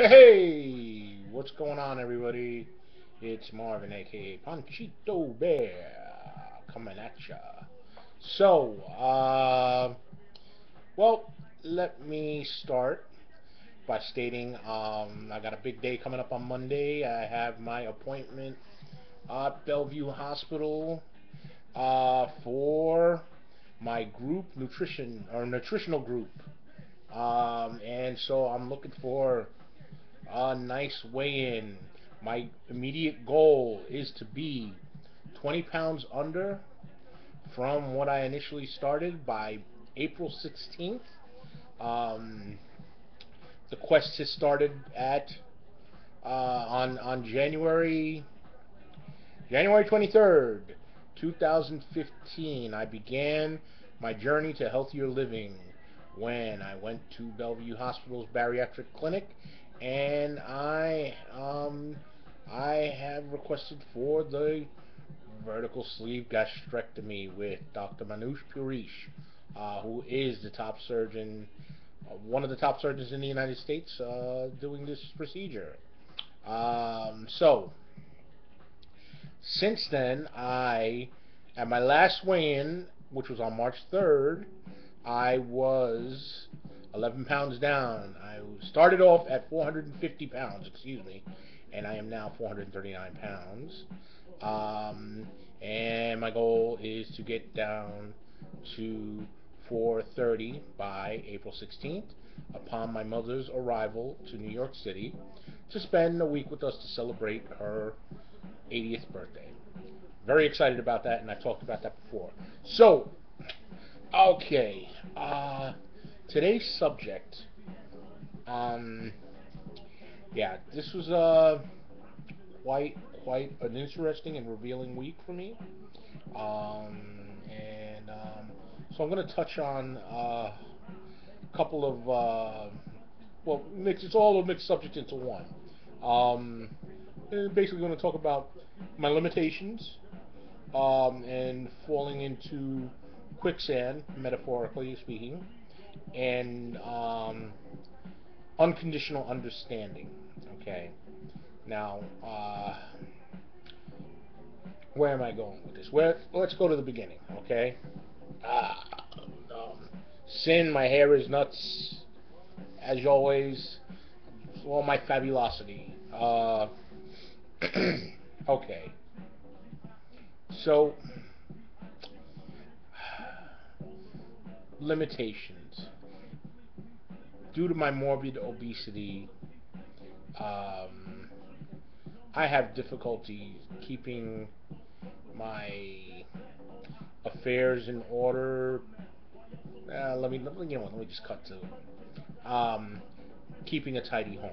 Hey, what's going on, everybody? It's Marvin, aka PanchitoBear, coming at ya. So, well, let me start by stating I got a big day coming up on Monday. I have my appointment at Bellevue Hospital for my group nutritional group. And so I'm looking for a nice weigh-in. My immediate goal is to be 20 pounds under from what I initially started by April 16th. Um, the quest has started at on January 23rd, 2015. I began my journey to healthier living when I went to Bellevue Hospital's bariatric clinic, and I have requested for the vertical sleeve gastrectomy with Dr. Manoush Purish, who is the top surgeon, one of the top surgeons in the United States, doing this procedure. So since then, at my last weigh-in, which was on March 3rd, I was 11 pounds down. I started off at 450 pounds, excuse me, and I am now 439 pounds. Um, and my goal is to get down to 430 by April 16th upon my mother's arrival to New York City to spend a week with us to celebrate her 80th birthday. Very excited about that, and I've talked about that before. So, okay, today's subject, um, yeah, this was quite quite an interesting and revealing week for me. And so I'm going to touch on a couple of well, it's all a mixed subject into one. Um, and basically going to talk about my limitations and falling into quicksand, metaphorically speaking, and unconditional understanding. Okay. Now, where am I going with this? Let's go to the beginning. Okay. Ah, sin. My hair is nuts, as always. All my fabulosity. Okay. So, limitations. Due to my morbid obesity, um, I have difficulty keeping my affairs in order. Let me just cut to keeping a tidy home.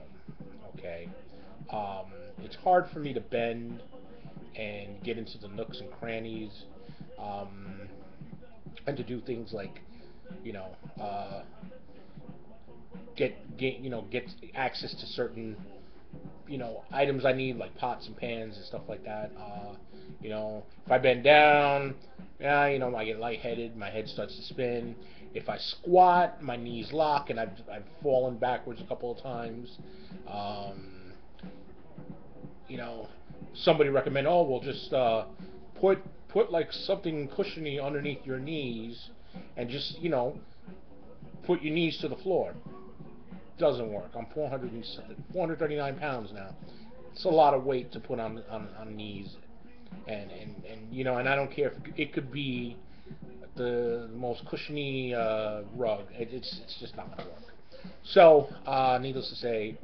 Okay, um, it's hard for me to bend and get into the nooks and crannies, um, and to do things like, you know, uh, get access to certain items I need, like pots and pans and stuff like that. If I bend down, yeah, I get lightheaded, my head starts to spin. If I squat, my knees lock, and I've fallen backwards a couple of times. Um, you know, Somebody recommend, oh, well, just put put like something cushiony underneath your knees, and just put your knees to the floor. Doesn't work. I'm 439 pounds now. It's a lot of weight to put on knees, and I don't care if it could be the most cushiony rug. It's just not going to work. So, needless to say,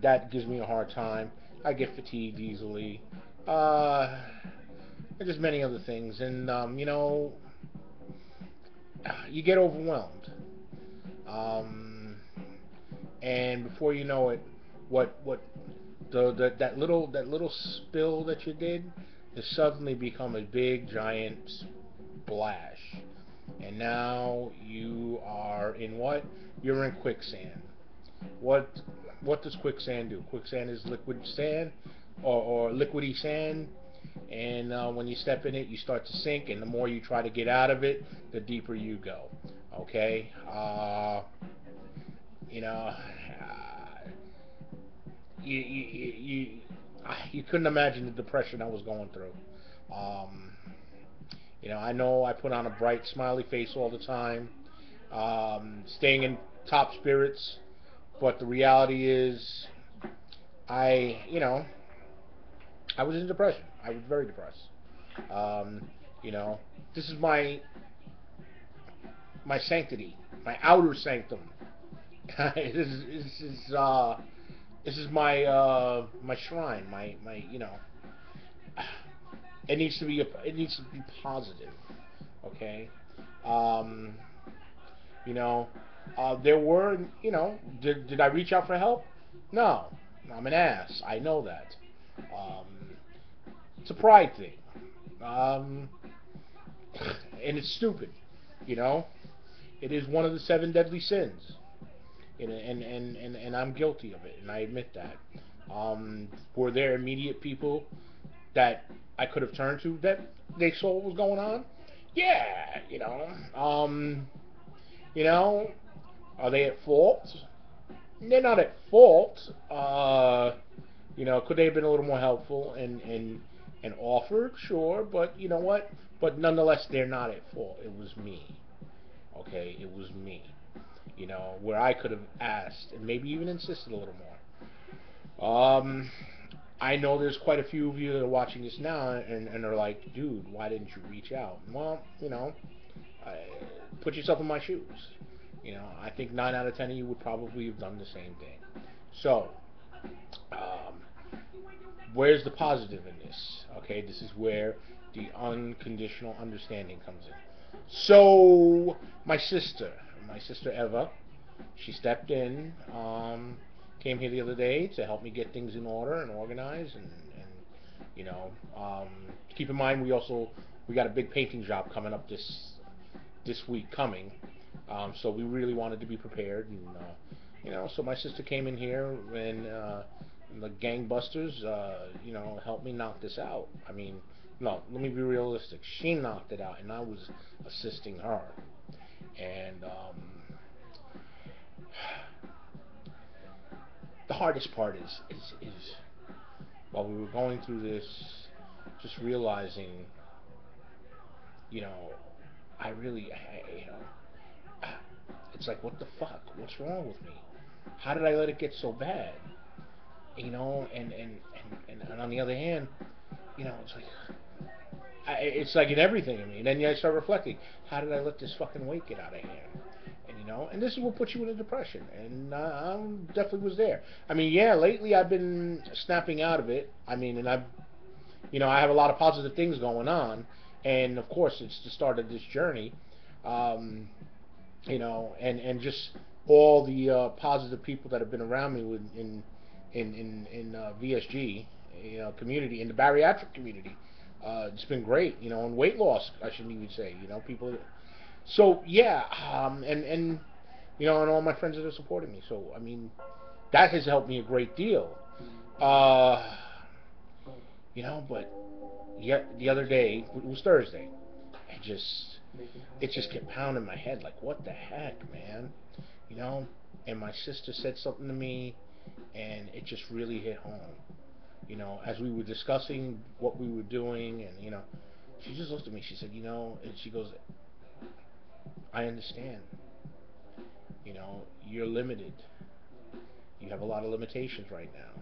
that gives me a hard time. I get fatigued easily, uh, and just many other things, and you get overwhelmed. Um, and before you know it, what that little spill that you did has suddenly become a big giant splash, and now you are in what? You're in quicksand. What what does quicksand do? Quicksand is liquid sand, or liquidy sand, and when you step in it, you start to sink, and the more you try to get out of it, the deeper you go. Okay, you know, you you couldn't imagine the depression I was going through. Um, I know I put on a bright, smiley face all the time, staying in top spirits, but the reality is, I was in depression. I was very depressed. Um, you know, this is my sanctity, my outer sanctum. This is my shrine, my it needs to be positive, okay? Um, you know, there were did I reach out for help? No, I'm an ass. I know that. Um, it's a pride thing, um, and it's stupid. You know, it is one of the seven deadly sins, and I'm guilty of it, and I admit that. Were there immediate people that I could have turned to that they saw what was going on? Yeah, you know, are they at fault? They're not at fault. Could they have been a little more helpful and offered? Sure, but you know what? But nonetheless, they're not at fault. It was me. Okay, it was me. Where I could have asked and maybe even insisted a little more. I know there's quite a few of you that are watching this now and are like, dude, why didn't you reach out? Well, I, put yourself in my shoes. I think 9 out of 10 of you would probably have done the same thing. So, um, where's the positive in this? Okay, this is where the unconditional understanding comes in. So, my sister Eva, she stepped in, came here the other day to help me get things in order and organize, and you know, um, keep in mind we got a big painting job coming up this week coming, so we really wanted to be prepared, and so my sister came in here and the gangbusters, helped me knock this out. I mean, no, let me be realistic. She knocked it out, and I was assisting her, and the hardest part is while we were going through this, just realizing, you know, I really, it's like, what the fuck? What's wrong with me? How did I let it get so bad? And on the other hand, it's like, it's like in everything. I mean, then I start reflecting. How did I let this fucking weight get out of hand? And this is what puts you in a depression. And I definitely was there. I mean, yeah, lately I've been snapping out of it. I mean, and I have a lot of positive things going on. And of course, it's the start of this journey. Um, and just all the positive people that have been around me in VSG, community, in the bariatric community. It's been great, and weight loss, I shouldn't even say, people. So yeah, and all my friends that are supporting me. So I mean, that has helped me a great deal. Uh, but yet the other day, it was Thursday. I just it just kept pounding my head like, what the heck, man? You know? And my sister said something to me, and it just really hit home. As we were discussing what we were doing, and, she just looked at me. She said, and she goes, I understand. You're limited. You have a lot of limitations right now.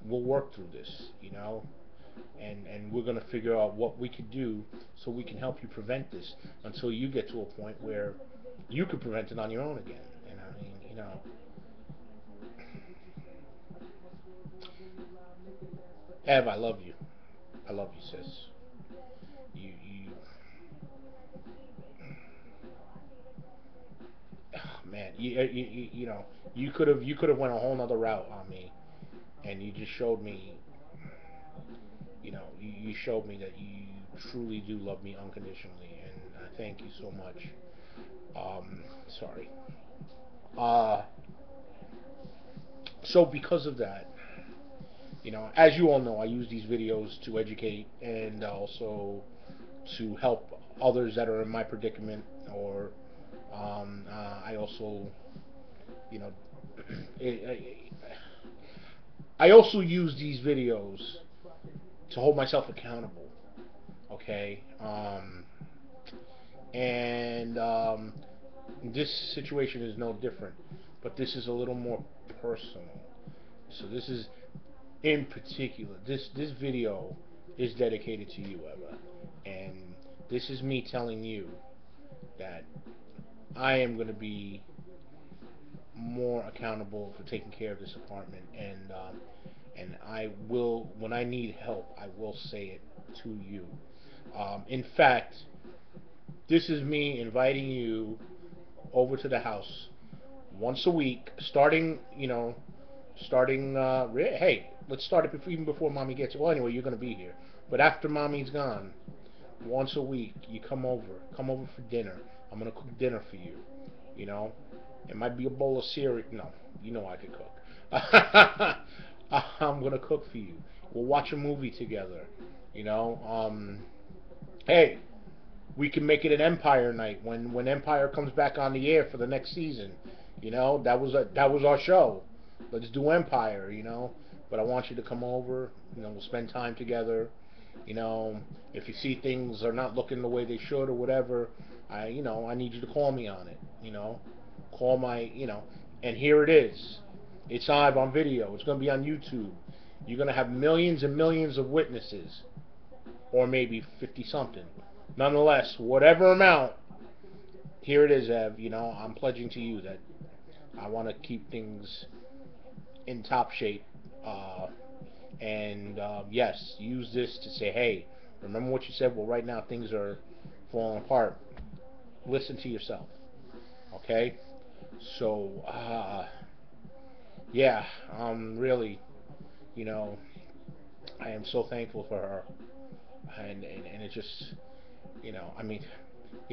We'll work through this, and we're going to figure out what we could do so we can help you prevent this until you get to a point where you could prevent it on your own again. And I mean, Ev, I love you. I love you, sis. You, oh, man, you could have went a whole nother route on me, and you just showed me, you showed me that you truly do love me unconditionally, and I thank you so much. Sorry. Uh, so because of that, as you all know, I use these videos to educate and also to help others that are in my predicament, or I also You know, I also use these videos to hold myself accountable. Okay, and this situation is no different, but this is a little more personal. So this is in particular, this video is dedicated to you, Eva, and this is me telling you that I am going to be more accountable for taking care of this apartment, and I will, when I need help, I will say it to you. In fact, this is me inviting you over to the house once a week, starting, hey, let's start it even before mommy gets here. Well, anyway, you're going to be here. But after mommy's gone, once a week, you come over for dinner. I'm going to cook dinner for you, you know. It might be a bowl of cereal. No, you know I could cook. I'm going to cook for you. We'll watch a movie together, you know. Hey, we can make it an Empire night when Empire comes back on the air for the next season. You know, that was our show. Let's do Empire. You know, but I want you to come over. You know, we'll spend time together. You know, if you see things are not looking the way they should or whatever, I need you to call me on it. You know, call my, and here it is. It's live on video. It's going to be on YouTube. You're going to have millions and millions of witnesses, or maybe 50 something. Nonetheless, whatever amount, here it is, Ev. You know, I'm pledging to you that I want to keep things in top shape. And yes, use this to say, hey, remember what you said? Well, right now things are falling apart. Listen to yourself. Okay? So, yeah, really, you know, I am so thankful for her. And it just, I mean,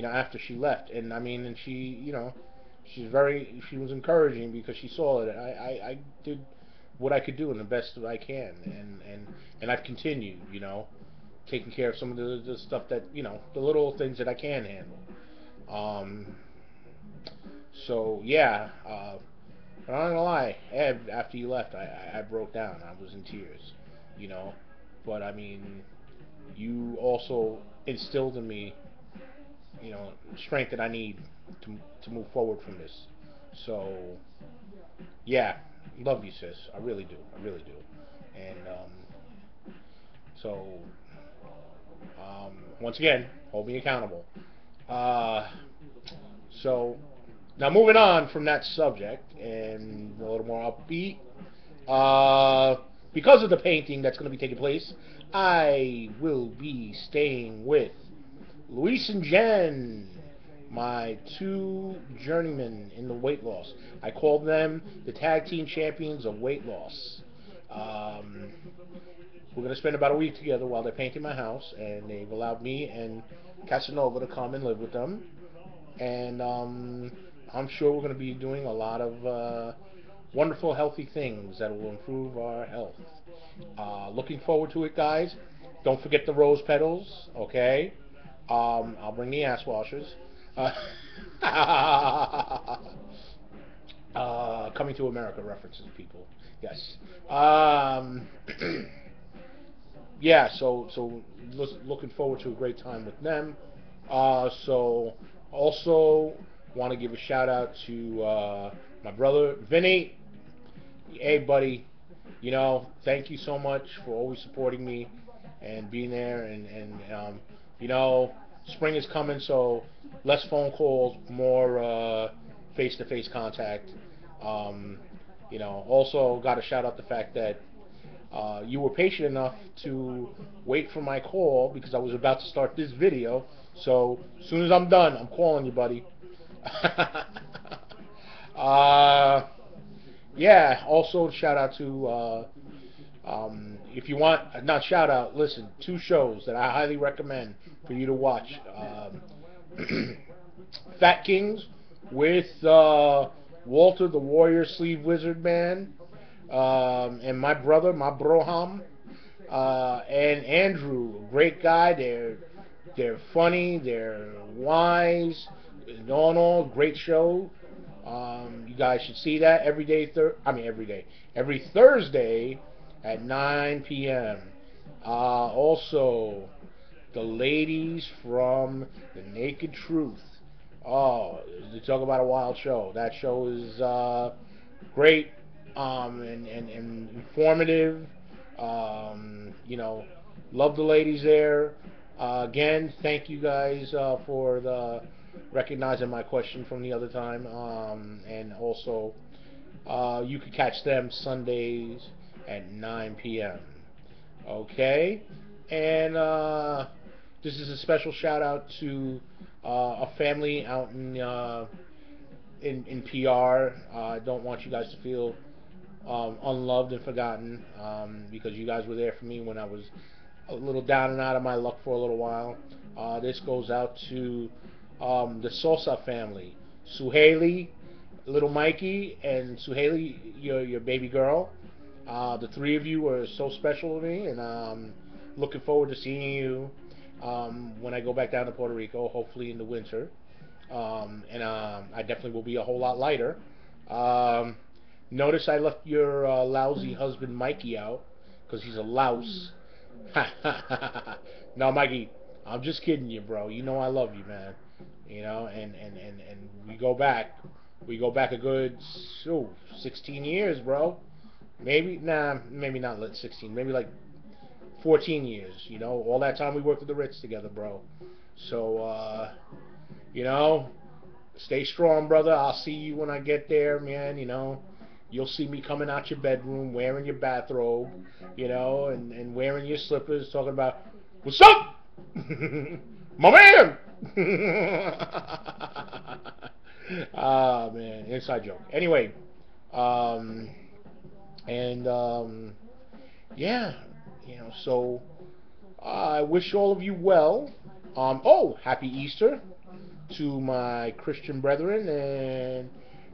after she left, and I mean, and she was encouraging because she saw it. I did what I could do in the best that I can, and I've continued, taking care of some of the stuff that, the little things that I can handle. So yeah, but I'm not gonna lie, Ed, after you left, I broke down. I was in tears, you know. But I mean, you also instilled in me, strength that I need to move forward from this. So yeah, love you, sis. I really do. I really do. And so once again, hold me accountable. Uh, so now moving on from that subject and a little more upbeat. Because of the painting that's going to be taking place, I will be staying with Luis and Jen, my two journeymen in the weight loss. I call them the tag team champions of weight loss. Um, we're going to spend about a week together while they're painting my house, and they've allowed me and Casanova to come and live with them. And I'm sure we're going to be doing a lot of wonderful, healthy things that will improve our health. Looking forward to it, guys. Don't forget the rose petals, okay? I'll bring the ass washers. Uh, Coming to America references, people. Yes. Yeah, so looking forward to a great time with them. So also want to give a shout out to my brother Vinny. Hey, buddy, thank you so much for always supporting me and being there. And spring is coming, so less phone calls, more face-to-face contact. Also got to shout out the fact that you were patient enough to wait for my call because I was about to start this video. So as soon as I'm done, I'm calling you, buddy. uh, yeah. Also, shout out to if you want, not shout out. Listen, two shows that I highly recommend for you to watch. Fat Kings with Walter the Warrior Sleeve Wizard Man, and my brother, my broham, and Andrew, great guy. They're funny, they're wise, and all in all, great show. You guys should see that every day. Every Thursday at 9 p.m. Also, the ladies from the Naked Truth. Oh, to talk about a wild show. That show is great, and informative. You know, love the ladies there. Again, thank you guys for the recognizing my question from the other time. And also, you can catch them Sundays at 9 p.m. Okay, and this is a special shout out to a family out in PR. I don't want you guys to feel unloved and forgotten, because you guys were there for me when I was a little down and out of my luck for a little while. This goes out to the Sosa family, Suhaili, little Mikey, and Suhaili, your baby girl. The three of you were so special to me, and looking forward to seeing you when I go back down to Puerto Rico, hopefully in the winter. And I definitely will be a whole lot lighter. Um, Notice I left your lousy husband Mikey out because he's a louse. No, Mikey, I'm just kidding you, bro. You know I love you, man. You know, and we go back a good 16 years, bro. Maybe not 16. Maybe like 14 years. You know, all that time we worked at the Ritz together, bro. So, you know, stay strong, brother. I'll see you when I get there, man. You know, you'll see me coming out your bedroom wearing your bathrobe, you know, and wearing your slippers, talking about, what's up, my man? Ah, man, inside joke. Anyway, um, and yeah, you know, so I wish all of you well. Happy Easter to my Christian brethren,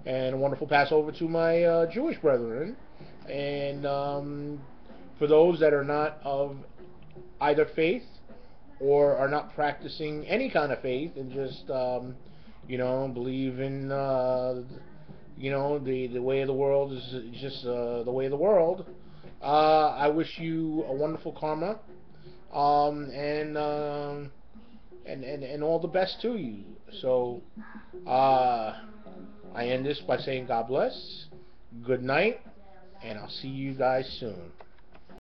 and a wonderful Passover to my Jewish brethren. And for those that are not of either faith or are not practicing any kind of faith and just you know, believe in you know, the way of the world is just the way of the world. I wish you a wonderful karma, and and all the best to you. So I end this by saying God bless, good night, and I'll see you guys soon.